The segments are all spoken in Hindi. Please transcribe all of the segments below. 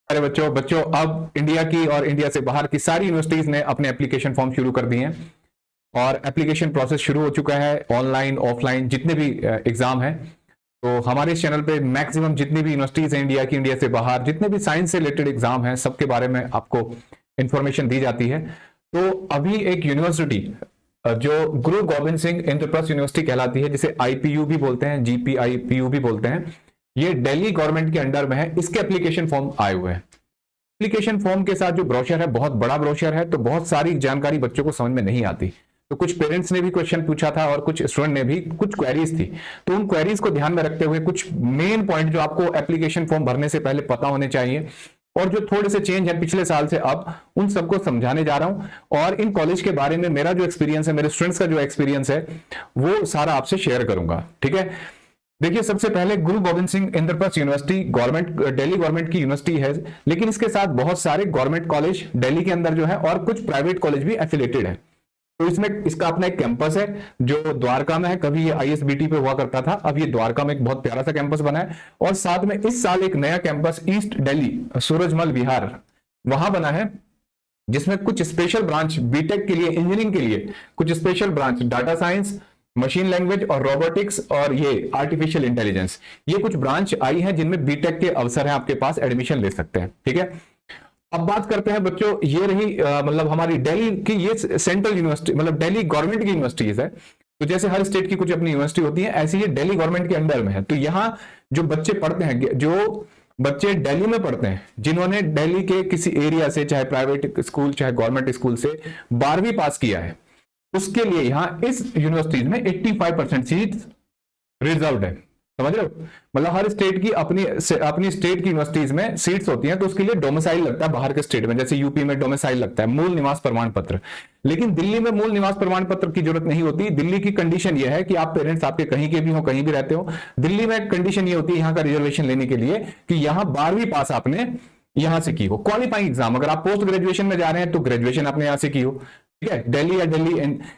अरे बच्चों बच्चों अब इंडिया की और इंडिया से बाहर की सारी यूनिवर्सिटीज ने अपने एप्लीकेशन फॉर्म शुरू कर दिए हैं और एप्लीकेशन प्रोसेस शुरू हो चुका है। ऑनलाइन ऑफलाइन जितने भी एग्जाम है, तो हमारे इस चैनल पे मैक्सिमम जितनी भी यूनिवर्सिटीज हैं इंडिया की, इंडिया से बाहर जितने भी साइंस से रिलेटेड एग्जाम हैं, सबके बारे में आपको इंफॉर्मेशन दी जाती है। तो अभी एक यूनिवर्सिटी जो गुरु गोबिंद सिंह इंद्रप्रस्थ यूनिवर्सिटी कहलाती है, जिसे आईपीयू भी बोलते हैं, जीपीआईपीयू भी बोलते हैं, ये दिल्ली गवर्नमेंट के अंडर में है। इसके एप्लीकेशन फॉर्म आए हुए हैं। एप्लीकेशन फॉर्म के साथ जो ब्रोशर है बहुत बड़ा ब्रोशर है, तो बहुत सारी जानकारी बच्चों को समझ में नहीं आती। तो कुछ पेरेंट्स ने भी क्वेश्चन पूछा था और कुछ स्टूडेंट ने भी कुछ क्वेरीज थी। तो उन क्वेरीज को ध्यान में रखते हुए कुछ मेन पॉइंट जो आपको एप्लीकेशन फॉर्म भरने से पहले पता होने चाहिए और जो थोड़े से चेंज है पिछले साल से अब, उन सबको समझाने जा रहा हूं। और इन कॉलेज के बारे में मेरा जो एक्सपीरियंस है, मेरे स्टूडेंट्स का जो एक्सपीरियंस है, वो सारा आपसे शेयर करूंगा। ठीक है, देखिए सबसे पहले Guru Gobind Singh Indraprastha university government, Delhi government की यूनिवर्सिटी है, लेकिन इसके साथ बहुत सारे गवर्नमेंट कॉलेज दिल्ली के अंदर जो है और कुछ प्राइवेट कॉलेज भी एफिलेटेड है। तो इसमें इसका अपना एक कैंपस है जो द्वारका में है। कभी ये आईएसबीटी पे हुआ करता था, अब ये द्वारका में एक बहुत प्यारा सा कैंपस बना है। और साथ में इस साल एक नया कैंपस ईस्ट दिल्ली सूरजमल विहार वहां बना है, जिसमें कुछ स्पेशल ब्रांच बीटेक के लिए, इंजीनियरिंग के लिए कुछ special branch data science, machine language और रोबोटिक्स और ये आर्टिफिशियल इंटेलिजेंस, ये कुछ ब्रांच आई है जिनमें बीटेक के अवसर है, आपके पास एडमिशन ले सकते हैं। ठीक है, अब बात करते हैं बच्चों, ये रही मतलब हमारी दिल्ली की ये सेंट्रल यूनिवर्सिटी, मतलब दिल्ली गवर्नमेंट की यूनिवर्सिटीज है। तो जैसे हर स्टेट की कुछ अपनी यूनिवर्सिटी होती है, ऐसी ये दिल्ली गवर्नमेंट के अंडर में है। तो यहाँ जो बच्चे पढ़ते हैं, जो बच्चे दिल्ली में पढ़ते हैं, जिन्होंने दिल्ली के किसी एरिया से, चाहे प्राइवेट स्कूल चाहे गवर्नमेंट स्कूल से 12वीं पास किया है, उसके लिए यहाँ इस यूनिवर्सिटीज में 85% सीट रिजर्व्ड है। समझ रहे हो, मतलब हर स्टेट की अपनी स्टेट की यूनिवर्सिटीज में सीट्स होती हैं, तो उसके लिए डोमिसाइल लगता है बाहर के स्टेट में। जैसे यूपी में डोमिसाइल लगता है, मूल निवास प्रमाण पत्र। लेकिन दिल्ली में मूल निवास प्रमाण पत्र की जरूरत नहीं होती। दिल्ली की कंडीशन यह है कि आप पेरेंट्स आपके कहीं के भी हो, कहीं भी रहते हो, दिल्ली में कंडीशन ये होती है यहाँ का रिजर्वेशन लेने के लिए कि यहाँ 12वीं पास आपने यहां से की हो, क्वालिफाइंग एग्जाम। अगर आप पोस्ट ग्रेजुएशन में जा रहे हैं तो ग्रेजुएशन आपने यहां से की हो, ठीक है, दिल्ली या दिल्ली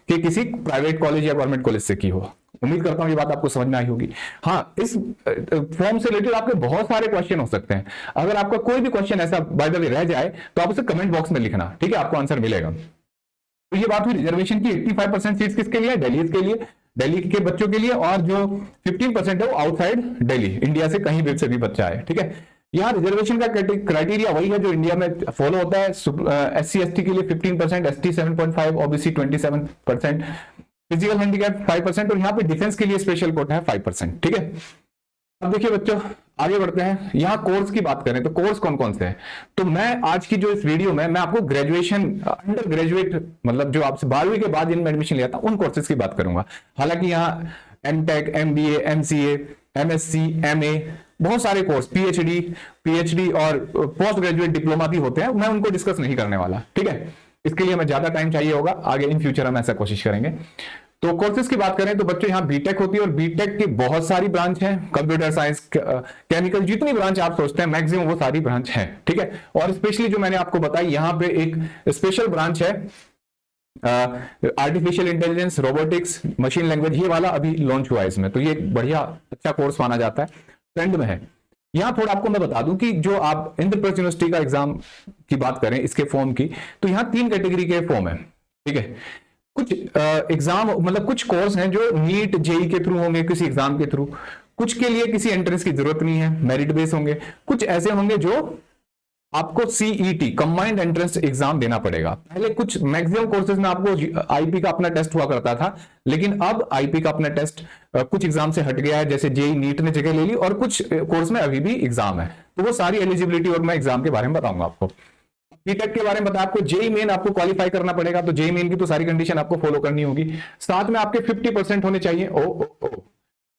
के किसी प्राइवेट कॉलेज या गवर्नमेंट कॉलेज से की हो। उम्मीद करता हूं ये बात आपको समझ में आई होगी। हाँ, इस फॉर्म से रिलेटेड आपके बहुत सारे क्वेश्चन हो सकते हैं। अगर आपका कोई भी क्वेश्चन ऐसा बाय द वे रह जाए तो आप उसे कमेंट बॉक्स में लिखना, ठीक है, आपको आंसर मिलेगा। तो ये बात हुई रिजर्वेशन की। 85% सीट्स किसके लिए? दिल्ली के लिए, दिल्ली के बच्चों के लिए, और जो 15% है वो आउटसाइड दिल्ली, इंडिया से कहीं भी से भी बच्चा है। ठीक है, यहाँ रिजर्वेशन का क्राइटेरिया वही है जो इंडिया में फॉलो होता है। SC ST के लिए 15%, ST 7.5, OBC 27%, फिजिकल हैंडीकैप 5%, और यहाँ पे डिफेंस के लिए स्पेशल कोटा है 5%। ठीक है, अब देखिए बच्चों आगे बढ़ते हैं। यहाँ कोर्स की बात करें तो कोर्स कौन कौन से हैं, तो मैं आज की जो इस वीडियो में मैं आपको ग्रेजुएशन, अंडर ग्रेजुएट, मतलब जो आपसे 12वीं के बाद जिनमें एडमिशन लिया था उन कोर्सेज की बात करूंगा। हालांकि यहाँ MTech, MBA, MCA, MSc, MA, बहुत सारे कोर्स, PhD और पोस्ट ग्रेजुएट डिप्लोमा भी होते हैं, मैं उनको डिस्कस नहीं करने वाला। ठीक है, इसके लिए हमें ज्यादा टाइम चाहिए होगा, आगे इन फ्यूचर हम ऐसा कोशिश करेंगे। तो कोर्सेज की बात करें तो बच्चों यहाँ बीटेक होती है, और बीटेक की बहुत सारी ब्रांच है, कंप्यूटर साइंस, केमिकल, जितनी ब्रांच आप सोचते हैं मैक्सिमम वो सारी ब्रांच है। ठीक है, और स्पेशली जो मैंने आपको बताई यहाँ पे एक स्पेशल ब्रांच है artificial intelligence, robotics, machine language, ये वाला अभी लॉन्च हुआ है इसमें। तो ये बढ़िया अच्छा कोर्स माना जाता है, ट्रेंड में है। यहाँ थोड़ा आपको मैं बता दूं कि जो आप इंद्रप्रस्थ यूनिवर्सिटी का एग्जाम की बात करें, इसके फॉर्म की, तो यहाँ 3 कैटेगरी के फॉर्म है। ठीक है, कुछ एग्जाम मतलब कुछ कोर्स हैं जो नीट जेई के थ्रू होंगे, किसी एग्जाम के थ्रू, कुछ के लिए किसी एंट्रेंस की जरूरत नहीं है, मेरिट बेस होंगे, कुछ ऐसे होंगे जो आपको CET कंबाइंड एंट्रेंस एग्जाम देना पड़ेगा। पहले कुछ मैक्सिमम कोर्सेज में आपको आईपी का अपना टेस्ट हुआ करता था, लेकिन अब आईपी का अपना टेस्ट कुछ एग्जाम से हट गया है, जैसे जेई नीट ने जगह ले ली, और कुछ कोर्स में अभी भी एग्जाम है। तो वो सारी एलिजिबिलिटी और मैं एग्जाम के बारे में बताऊंगा आपको। बीटेक के बारे में बताया, आपको जेई मेन आपको क्वालिफाई करना पड़ेगा, तो जेई मेन की तो सारी कंडीशन आपको फॉलो करनी होगी। साथ में आपके 50% होने चाहिए,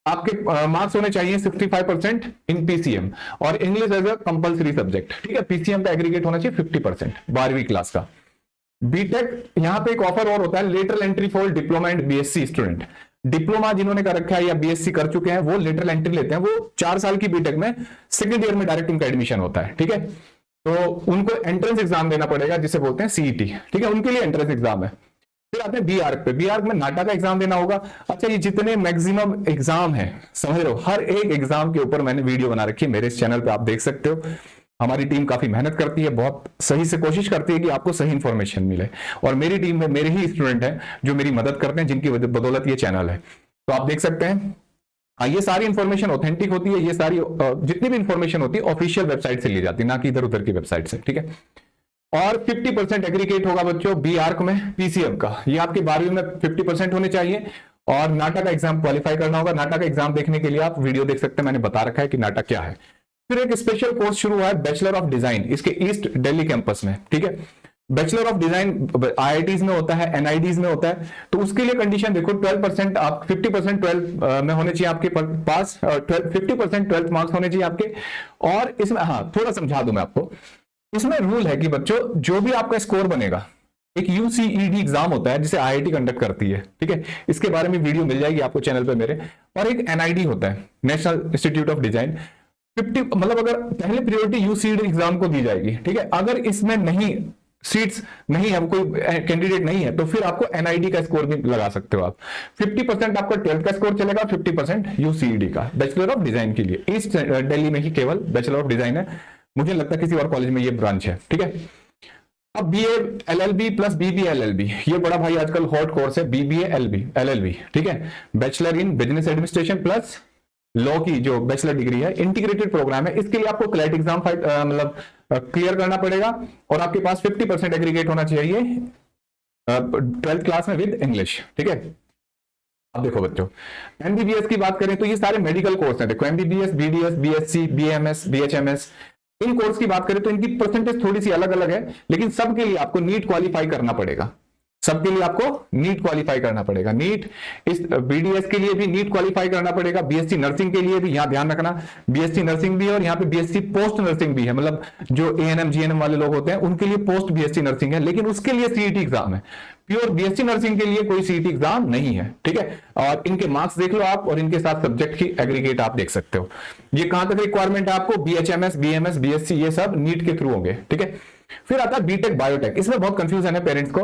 आपके मार्क्स होने चाहिए 65% इन PCM, और English as a compulsory subject. ठीक है, PCM का एग्रीगेट होना चाहिए 50% 12वीं क्लास का। बीटेक यहाँ पे एक ऑफर और होता है, lateral entry for diploma and BSc student. Diploma जिन्होंने कर रखा है या BSc कर चुके हैं वो लेटरल एंट्री लेते हैं। वो 4 साल की बीटेक में सेकेंड ईयर में डायरेक्ट उनका एडमिशन होता है। ठीक है, तो उनको एंट्रेंस एग्जाम देना पड़ेगा जिसे बोलते हैं CET। ठीक है, उनके लिए एंट्रेंस एग्जाम है। फिर आते हैं BArc पे, BArc में नाटा का एग्जाम देना होगा। अच्छा, ये जितने मैक्सिमम एग्जाम है, समझ रहे हो, हर एक एग्जाम के ऊपर मैंने वीडियो बना रखी है, मेरे इस चैनल पे आप देख सकते हो। हमारी टीम काफी मेहनत करती है, बहुत सही से कोशिश करती है कि आपको सही इंफॉर्मेशन मिले, और मेरी टीम में मेरे ही स्टूडेंट हैं जो मेरी मदद करते हैं, जिनकी बदौलत ये चैनल है। तो आप देख सकते हैं ये सारी इंफॉर्मेशन ऑथेंटिक होती है, ये सारी जितनी भी इंफॉर्मेशन होती है ऑफिशियल वेबसाइट से ली जाती है, ना कि इधर उधर की वेबसाइट से, ठीक है। और 50% एग्रीगेट होगा बच्चों बी आर्क में पीसीएम का, ये आपकी 12वीं में 50% होने चाहिए। और नाटा का एग्जाम क्वालिफाई करना होगा। नाटा का एग्जाम देखने के लिए आप वीडियो देख सकते हैं, मैंने बता रखा है कि नाटा क्या है। फिर एक स्पेशल कोर्स शुरू हुआ है बैचलर ऑफ डिजाइन, इसके ईस्ट दिल्ली कैंपस में, ठीक है। बैचलर ऑफ डिजाइन आईआईटीज में होता है, एनआईडीज में होता है। तो उसके लिए कंडीशन देखो 12% आप 50% 12 में होने चाहिए आपके पास, 50% 12th मार्क्स होने चाहिए आपके। और इसमें हाँ थोड़ा समझा दूं मैं आपको, इसमें रूल है कि बच्चों जो भी आपका स्कोर बनेगा, एक यूसीईडी एग्जाम होता है जिसे आईआईटी कंडक्ट करती है, ठीक है, इसके बारे में वीडियो मिल जाएगी आपको चैनल पे मेरे। और एक एनआईडी होता है, नेशनल इंस्टीट्यूट ऑफ डिजाइन। 50 मतलब अगर पहले प्रायोरिटी यूसीईडी एग्जाम को दी जाएगी, ठीक है। अगर इसमें नहीं सीट्स नहीं है, कोई कैंडिडेट नहीं है, तो फिर आपको एनआईडी का स्कोर भी लगा सकते हो आप। 50% आपका 12th का स्कोर चलेगा, 50% यूसीईडी का, बैचलर ऑफ डिजाइन के लिए। ईस्ट दिल्ली में ही केवल बैचलर ऑफ डिजाइन है, मुझे लगता है किसी और कॉलेज में ये ब्रांच है, ठीक है। अब BA LLB plus BBA LLB, ये बड़ा भाई आजकल हॉट कोर्स है, बीबीए एलएलबी, ठीक है। Bachelor in business administration plus law की जो बैचलर डिग्री है, इंटीग्रेटेड प्रोग्राम है। इसके लिए आपको क्लैट एग्जाम मतलब क्लियर करना पड़ेगा, और आपके पास 50% एग्रीगेट होना चाहिए 12th क्लास में विद इंग्लिश, ठीक है। अब देखो बच्चों, एमबीबीएस की बात करें तो ये सारे मेडिकल कोर्स हैं। देखो MBBS, BDS, BSc, BMS, BHMS, इन कोर्स की बात करें तो इनकी परसेंटेज थोड़ी सी अलग अलग है, लेकिन सबके लिए आपको नीट क्वालिफाई करना पड़ेगा। सबके लिए आपको नीट क्वालिफाई करना पड़ेगा। नीट, इस बीडीएस के लिए भी नीट क्वालिफाई करना पड़ेगा, बीएससी नर्सिंग के लिए भी, यहां ध्यान रखना बीएससी नर्सिंग भी है, और यहां पे बीएससी पोस्ट नर्सिंग भी है, मतलब जो एएनएम जीएनएम वाले लोग होते हैं उनके लिए पोस्ट बीएससी नर्सिंग है, लेकिन उसके लिए सीईटी एग्जाम है। प्योर बीएससी नर्सिंग के लिए कोई सीईटी एग्जाम नहीं है, ठीक है। और इनके मार्क्स देख लो आप, और इनके साथ सब्जेक्ट की एग्रीगेट आप देख सकते हो। ये कहां तक रिक्वायरमेंट है आपको, बीएचएमएस, बीएमएस, बीएससी, ये सब नीट के थ्रू होंगे, ठीक है। फिर आता है बीटेक बायोटेक, इसमें बहुत कंफ्यूजन है पेरेंट्स को।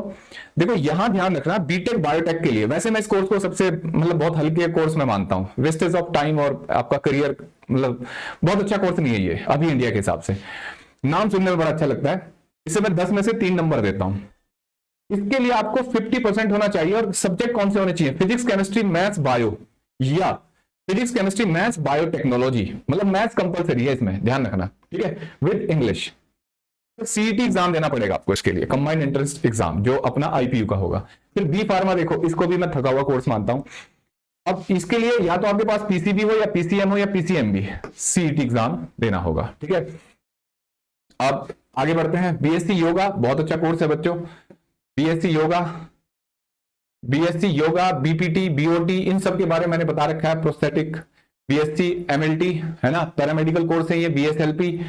देखो यहां ध्यान रखना, बीटेक बायोटेक के लिए वैसे मैं इस कोर्स को सबसे मतलब बहुत हल्के कोर्स में मानता हूं, वेस्टेज ऑफ टाइम और आपका करियर, मतलब बहुत अच्छा कोर्स नहीं है ये अभी इंडिया के हिसाब से। नाम सुनने में बड़ा अच्छा लगता है, इसे मैं 10 में से 3 नंबर देता हूं। इसके लिए आपको 50% होना चाहिए, और सब्जेक्ट कौन से होने चाहिए, फिजिक्स, केमिस्ट्री, मैथ्स, बायो, या फिजिक्स, केमिस्ट्री, मैथ्स, बायोटेक्नोलॉजी, मतलब मैथ्स कंपलसरी है इसमें, ध्यान रखना, ठीक है, विद इंग्लिश। सीईटी एग्जाम देना पड़ेगा आपको इसके लिए, कंबाइंड एंट्रेंस एग्जाम, जो अपना आईपीयू का होगा। फिर बी फार्मा, देखो इसको भी मैं थका हुआ कोर्स मानता हूं। अब इसके लिए या तो आपके पास पीसीबी हो, या पीसीएम हो, या पीसीएमबी, सीईटी एग्जाम देना होगा, ठीक है। अब आगे बढ़ते हैं, बीएससी योगा, बहुत अच्छा कोर्स है बच्चों, बीएससी योगा, बीपीटी, बीओटी, इन सब के बारे में मैंने बता रखा है, प्रोस्थेटिक, बीएससी एमएलटी है ना, पैरामेडिकल कोर्स है ये, बीएसएलपी,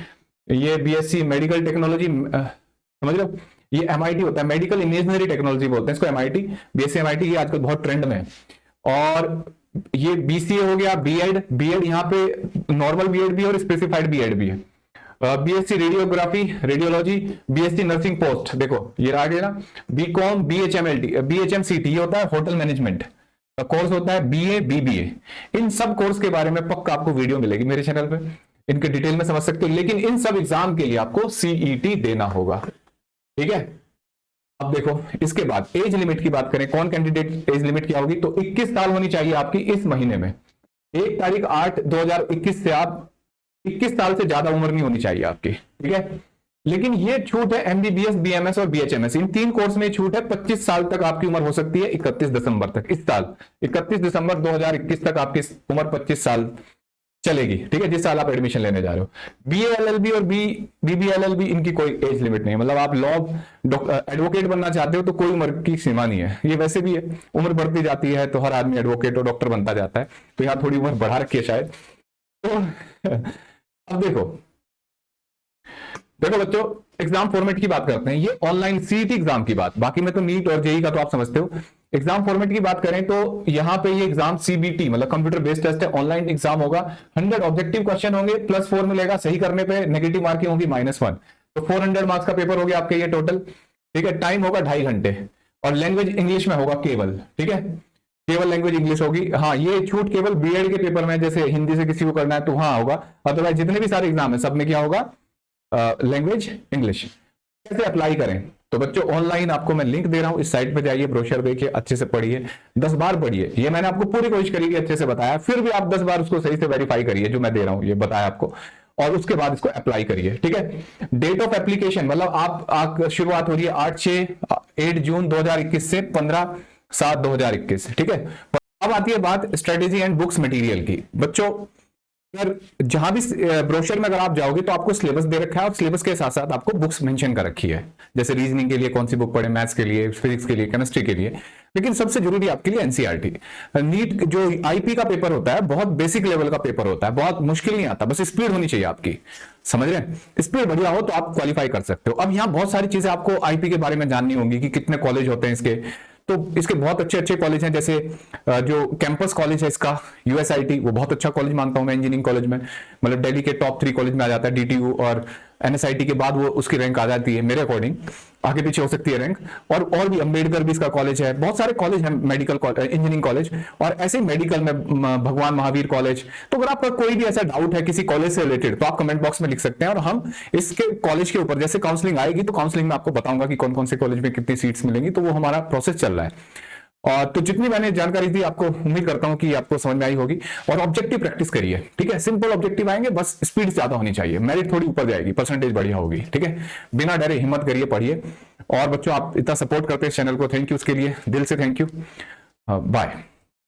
ये बीएससी मेडिकल टेक्नोलॉजी, समझ लो, ये एमआईटी होता है, मेडिकल इमेजिनरी टेक्नोलॉजी बोलते हैं इसको, एमआईटी, बीएससी एमआईटी, ये आजकल बहुत ट्रेंड में है। और ये बीसीए हो गया, बीएड यहाँ पे नॉर्मल बीएड भी और स्पेसिफाइड बीएड भी है। BSc radiography, radiology, BSc nursing post, देखो ये आ गया ना, बीकॉम, बीएचएमसीटी, ये होता है होटल मैनेजमेंट कोर्स होता है, बीए, बीबीए, इन सब कोर्स के बारे में पक्का आपको वीडियो मिलेगी मेरे चैनल पे, इनके डिटेल में समझ सकते हो। लेकिन इन सब एग्जाम के लिए आपको सीईटी देना होगा, ठीक है। अब देखो इसके बाद एज लिमिट की बात करें, कौन कैंडिडेट एज लिमिट क्या होगी, तो 21 साल होनी चाहिए आपकी इस महीने में, 1 तारीख 8/2021 से आप 21 साल से ज्यादा उम्र नहीं होनी चाहिए आपकी, ठीक है। लेकिन ये छूट है एमबीबीएस, बीएमएस और बीएचएमएस, इन 3 कोर्स में छूट है। 25 साल तक आपकी उम्र हो सकती है, 31 दिसंबर तक, इस साल 31 दिसंबर 2021 तक आपकी उम्र 25 साल चलेगी, ठीक है, जिस साल आप एडमिशन लेने जा रहे हो। बीएएलएलबी और बीबीएलएलबी, इनकी कोई एज लिमिट नहीं है, मतलब आप लॉ एडवोकेट बनना चाहते हो तो कोई उम्र की सीमा नहीं है। ये वैसे भी है, उम्र बढ़ती जाती है तो हर आदमी एडवोकेट और डॉक्टर बनता जाता है, तो यहाँ थोड़ी उम्र बढ़ा रखी है शायद। तो अब देखो बच्चों, एग्जाम फॉर्मेट की बात करते हैं, ये ऑनलाइन सीईटी एग्जाम की बात, बाकी में तो नीट और जेई का तो आप समझते हो। एग्जाम फॉर्मेट की बात करें तो यहाँ पे ये एग्जाम सीबीटी मतलब कंप्यूटर बेस्ड टेस्ट है, ऑनलाइन एग्जाम होगा, 100 ऑब्जेक्टिव क्वेश्चन होंगे, +4 मिलेगा, सही करने पे नेगेटिव मार्किंग होगी -1, तो 400 मार्क्स का पेपर हो गया आपके ये टोटल, ठीक है। टाइम होगा 2.5 घंटे, और लैंग्वेज इंग्लिश में होगा केवल, ठीक है, केवल लैंग्वेज इंग्लिश होगी। हाँ, ये छूट केवल बीएड के पेपर में, जैसे हिंदी से किसी को करना है तो वहां होगा, अदरवाइज जितने भी सारे एग्जाम है सब में क्या होगा, लैंग्वेज इंग्लिश। कैसे अप्लाई करें? तो बच्चों ऑनलाइन आपको मैं लिंक दे रहा हूं, इस साइट पे जाइए, ब्रोशर देखिए, अच्छे से पढ़िए, 10 बार पढ़िए। ये मैंने आपको पूरी कोशिश करी कि अच्छे से बताया, फिर भी आप 10 बार उसको सही से वेरीफाई करिए जो मैं दे रहा हूं, ये बताया आपको, और उसके बाद इसको अप्लाई करिए। ठीक है, डेट ऑफ एप्लीकेशन मतलब आप शुरुआत हो रही है 8 जून 2021 से 15/7/2021। ठीक है, अब आती है बात स्ट्रेटेजी एंड बुक्स मटेरियल की। बच्चों अगर जहां भी ब्रोशर में अगर आप जाओगे तो आपको सिलेबस दे रखा है, और सिलेबस के साथ साथ आपको बुक्स मेंशन कर रखी है, जैसे रीजनिंग के लिए कौन सी बुक पढ़े, मैथ्स के लिए, फिजिक्स के लिए, केमिस्ट्री के लिए, लेकिन सबसे जरूरी आपके लिए एनसीईआरटी। नीट जो आईपी का पेपर होता है बहुत बेसिक लेवल का पेपर होता है, बहुत मुश्किल नहीं आता, बस स्पीड होनी चाहिए आपकी, समझ रहे हैं? स्पीड बढ़िया हो तो आप क्वालिफाई कर सकते हो। अब यहाँ बहुत सारी चीजें आपको आईपी के बारे में जाननी होंगी कि कितने कॉलेज होते हैं इसके, तो इसके बहुत अच्छे अच्छे कॉलेज हैं, जैसे जो कैंपस कॉलेज है इसका यूएसआईटी, वो बहुत अच्छा कॉलेज मानता हूं मैं इंजीनियरिंग कॉलेज में, मतलब दिल्ली के टॉप 3 कॉलेज में आ जाता है। डीटीयू और एनएसआईटी के बाद वो उसकी रैंक आ जाती है मेरे अकॉर्डिंग, आगे पीछे हो सकती है रैंक, और भी अम्बेडकर भी इसका कॉलेज है, बहुत सारे कॉलेज हैं मेडिकल इंजीनियरिंग कॉलेज, और ऐसे मेडिकल में भगवान महावीर कॉलेज। तो अगर आपका कोई भी ऐसा डाउट है किसी कॉलेज से रिलेटेड तो आप कमेंट बॉक्स में लिख सकते हैं, और हम इसके कॉलेज के ऊपर जैसे काउंसलिंग आएगी तो काउंसलिंग में आपको बताऊंगा कि कौन कौन से कॉलेज में कितनी सीट्स मिलेंगी, तो वो हमारा प्रोसेस चल रहा है। और तो जितनी मैंने जानकारी दी आपको, उम्मीद करता हूं कि आपको समझ में आई होगी। और ऑब्जेक्टिव प्रैक्टिस करिए, ठीक है, सिंपल ऑब्जेक्टिव आएंगे, बस स्पीड ज्यादा होनी चाहिए, मेरिट थोड़ी ऊपर जाएगी, परसेंटेज बढ़िया होगी। ठीक है, बिना डरे हिम्मत करिए, पढ़िए। और बच्चों आप इतना सपोर्ट करते हैं चैनल को, थैंक यू उसके लिए, दिल से थैंक यू। बाय।